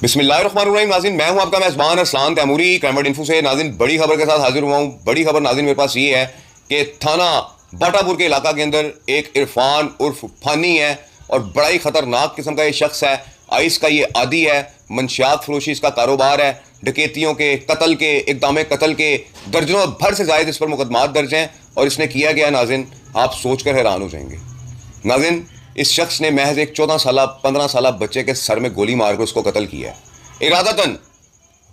बिस्मिल्लाहिर्रहमानिर्रहीम। नाज़रीन, मैं हूं आपका मेज़बान अरसलान तैमूरी क्राइम इन्फो से। नाज़रीन, बड़ी खबर के साथ हाजिर हुआ हूं। बड़ी खबर नाज़रीन मेरे पास ये है कि थाना बाटापुर के इलाका के अंदर एक इरफान उर्फ फानी है और बड़ा ही खतरनाक किस्म का ये शख्स है। आइस का ये आदी है, मंशियात फरोशी इसका कारोबार है, डकैतियों के, कत्ल के, इक़दाम कत्ल के दर्जनों भर से ज़ायद इस पर मुकदमात दर्ज हैं और इसने किया गया नाज़रीन, आप सोच कर हैरान हो जाएंगे। नाज़रीन, इस शख्स ने महज एक 14 साल 15 साल बच्चे के सर में गोली मारकर उसको कत्ल किया है। इरादतन,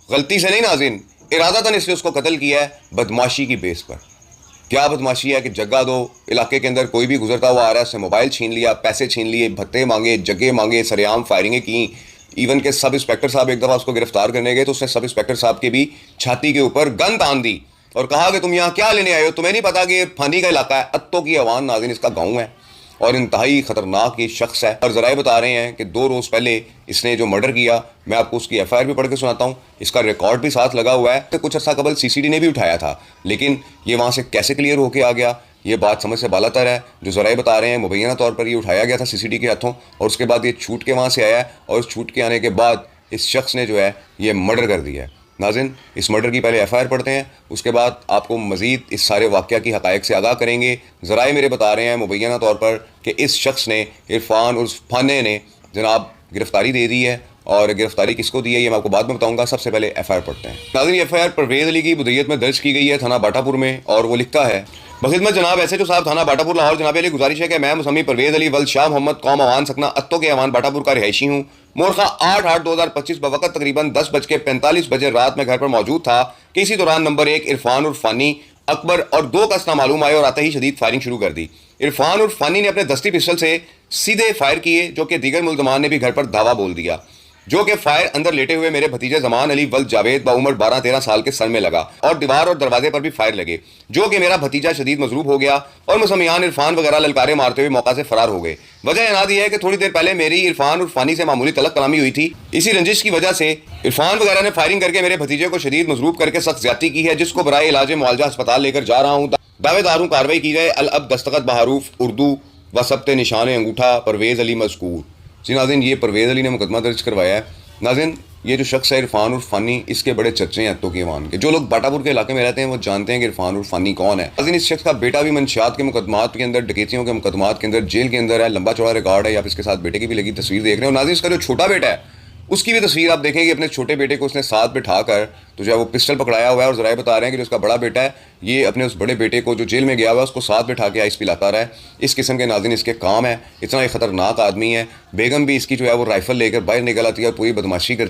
गलती से नहीं नाज़रीन, इरादतन इसने उसको कत्ल किया है बदमाशी की बेस पर। क्या बदमाशी है कि जगह दो, इलाके के अंदर कोई भी गुजरता हुआ आ रहा है, उससे मोबाइल छीन लिया, पैसे छीन लिए, भत्ते मांगे, जगह मांगे, सरेआम फायरिंगें की। इवन के सब इंस्पेक्टर साहब एक दफ़ा उसको गिरफ्तार करने गए तो उसने सब इंस्पेक्टर साहब के भी छाती के ऊपर गन तान दी और कहा कि तुम यहाँ क्या लेने आए हो, तुम्हें नहीं पता कि ये फानी का इलाका है। अत्तो की अवान नाज़रीन, इसका गाँव है और इंतहाई ख़तरनाक ये शख्स है। और ज़राए बता रहे हैं कि 2 रोज़ पहले इसने जो मर्डर किया, मैं आपको उसकी एफआईआर भी पढ़ के सुनाता हूँ, इसका रिकॉर्ड भी साथ लगा हुआ है। तो कुछ अर्सा कबल सीसीडी ने भी उठाया था, लेकिन ये वहाँ से कैसे क्लियर होके आ गया, ये बात समझ से बालातर है। जो ज़राए बता रहे हैं मुबैना तौर पर ये उठाया गया था सीसीडी के हाथों और उसके बाद ये छूट के वहाँ से आया है और उस छूट के आने के बाद इस शख्स ने जो है ये मर्डर कर दिया है। नाज़रीन, इस मर्डर की पहले एफआईआर पढ़ते हैं, उसके बाद आपको मज़ीद इस सारे वाक़या की हक़ाइक़ से आगाह करेंगे। ज़राए मेरे बता रहे हैं मुबैना तौर पर कि इस शख्स ने, इरफान उर्फ फाने ने जनाब गिरफ्तारी दे दी है और गिरफ्तारी किसको दी है ये मैं आपको बाद में बताऊंगा। सबसे पहले एफआईआर पढ़ते हैं। नाज़रीन, एफआईआर परवेज़ अली की बुदैयत में दर्ज की गई है थाना बाटापुर में और वो लिखता है, बखिदमत जनाब एसएचओ साहब थाना बाटापुर लाहौर, जनाब अली गुजारिश है कि मैं मुसम्मी परवेज़ अली वल्द शाह मोहम्मद कौम अवान सकना अत्तो के अवान बाटापुर का रिहायशी हूँ। मोरखा 8/8/2025 बवक़्त तकरीबन 10:45 रात में घर पर मौजूद था कि इसी दौरान नंबर 1 इरफान उर्फ फानी, अकबर और 2 का नाम मालूम आए और आते ही शदीद फायरिंग शुरू कर दी। इरफान उर्फ फानी ने अपने दस्ती पिस्टल से सीधे फायर किए, जो कि दीगर मुल्ज़मान ने भी घर पर दावा बोल दिया, जो कि फायर अंदर लेटे हुए मेरे भतीजे जमान अली वल्द जावेद बाउमर 12-13 साल के सर में लगा और दीवार और दरवाजे पर भी फायर लगे, जो कि मेरा भतीजा शदीद मजरूब हो गया और मुसलमान इरफान वगैरह ललकारे मारते हुए मौका से फरार हो गए। वजह यह है कि थोड़ी देर पहले मेरी इरफान और फानी से मामूली तलक कलामी हुई थी। इसी रंजिश की वजह से इरफान वगैरह ने फायरिंग करके मेरे भतीजे को शदीद मजरूब करके सख्त ज्यादती की है, जिसको बराए इलाज मुआवजा अस्पताल लेकर जा रहा हूँ। दावेदार हूँ कार्रवाई की जाए। अल अब दस्तखत बहरूफ उर्दू व सबते निशान अंगूठा परवेज़ अली मज़कूर। जी नाज़रीन, ये परवेज़ अली ने मुकदमा दर्ज करवाया है। नाज़रीन, ये जो शख्स है इरफान उर्फ फानी, इसके बड़े चर्चे हैं अत्तो की अवान के। जो लोग बाटापुर के इलाके में रहते हैं वो जानते हैं कि इरफान उर्फ फानी कौन है। नाज़रीन, इस शख्स का बेटा भी मंशियात के मुकदमात के अंदर, डकैतियों के मुकदमात के अंदर जेल के अंदर है। लंबा चौड़ा रिकॉर्ड है। आप इसके साथ बेटे की भी लगी तस्वीर देख रहे हो। नाज़रीन, इसका जो छोटा बेटा है उसकी भी तस्वीर आप देखेंगे। अपने छोटे बेटे को उसने साथ बिठाकर तो जो है वो पिस्टल पकड़ाया हुआ है और ज़राए बता रहे हैं कि जो उसका बड़ा बेटा है ये अपने उस बड़े बेटे को जो जेल में गया हुआ है उसको साथ बिठा के आइस पिलाता रहा है। इस किस्म के नाज़रीन इसके काम है। इतना ही ख़तरनाक आदमी है। बेगम भी इसकी जो है वो राइफ़ल लेकर बाहर निकल आती है और पूरी बदमाशी करती है।